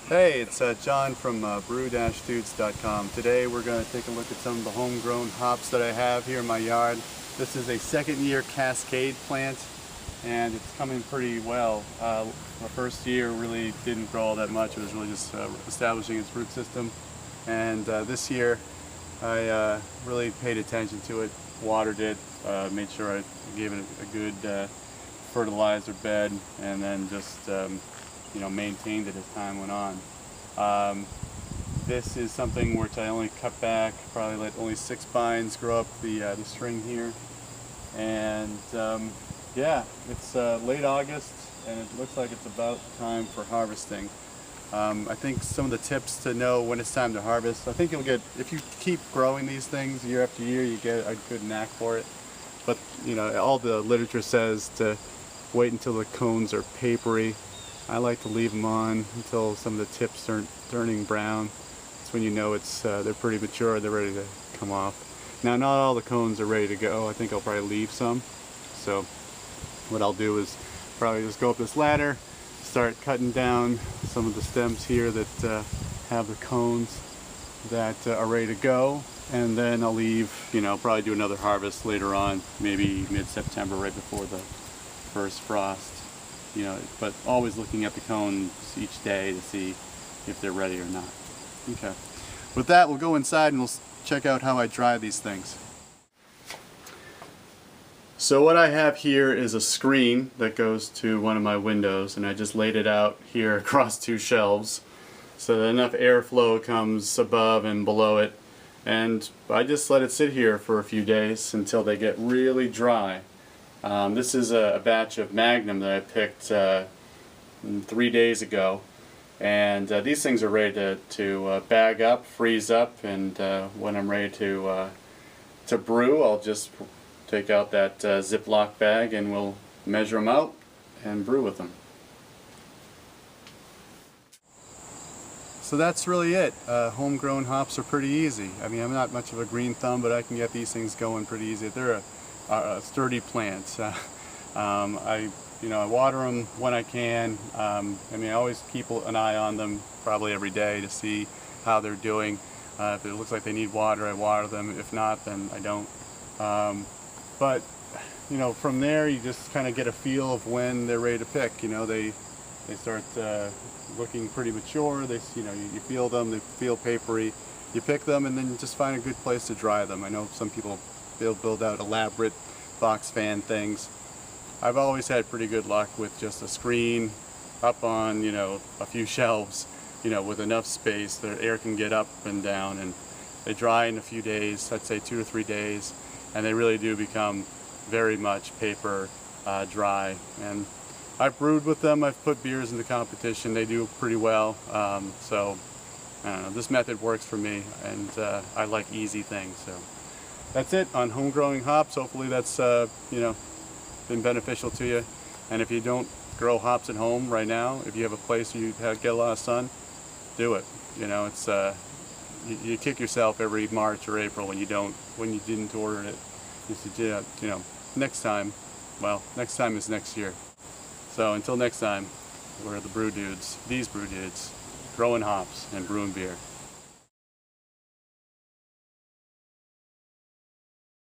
Hey, it's John from brew-dudes.com. Today we're going to take a look at some of the homegrown hops that I have here in my yard. This is a second year Cascade plant and it's coming pretty well. The first year really didn't grow all that much. It was really just establishing its root system. And this year I really paid attention to it, watered it, made sure I gave it a good fertilizer bed, and then just maintained it as time went on. This is something which I only cut back, probably let only 6 vines grow up the string here. And yeah, it's late August and it looks like it's about time for harvesting. I think some of the tips to know when it's time to harvest, I think you'll get, if you keep growing these things year after year, you get a good knack for it. But all the literature says to wait until the cones are papery. I like to leave them on until some of the tips start turning brown. That's when you know it's they're pretty mature, they're ready to come off. Now, not all the cones are ready to go. I think I'll probably leave some. So what I'll do is probably just go up this ladder, start cutting down some of the stems here that have the cones that are ready to go, and then I'll leave, probably do another harvest later on, maybe mid-September, right before the first frost. But always looking at the cones each day to see if they're ready or not. Okay. With that, we'll go inside and we'll check out how I dry these things. So what I have here is a screen that goes to one of my windows, and I just laid it out here across 2 shelves so that enough airflow comes above and below it. And I just let it sit here for a few days until they get really dry. This is a batch of Magnum that I picked 3 days ago, and these things are ready to bag up, freeze up, and when I'm ready to brew, I'll just take out that Ziploc bag and we'll measure them out and brew with them. So that's really it. Homegrown hops are pretty easy. I mean, I'm not much of a green thumb, but I can get these things going pretty easy. They're a sturdy plant. I water them when I can. I always keep an eye on them probably every day to see how they're doing. If it looks like they need water, I water them. If not, then I don't. But from there you just kind of get a feel of when they're ready to pick. They start looking pretty mature. You feel them. They feel papery. You pick them and then just find a good place to dry them. I know some people build out elaborate box fan things. I've always had pretty good luck with just a screen up on a few shelves, with enough space that air can get up and down, and they dry in a few days. I'd say 2 to 3 days, and they really do become very much paper dry. And I've brewed with them. I've put beers into competition. They do pretty well. So I don't know, this method works for me, and I like easy things. So that's it on home growing hops. Hopefully that's been beneficial to you. And if you don't grow hops at home right now, if you have a place where you get a lot of sun, do it. It's you kick yourself every March or April when you didn't order it. You said, next time. Well, next time is next year. So until next time, we're the Brew Dudes, these Brew Dudes, growing hops and brewing beer.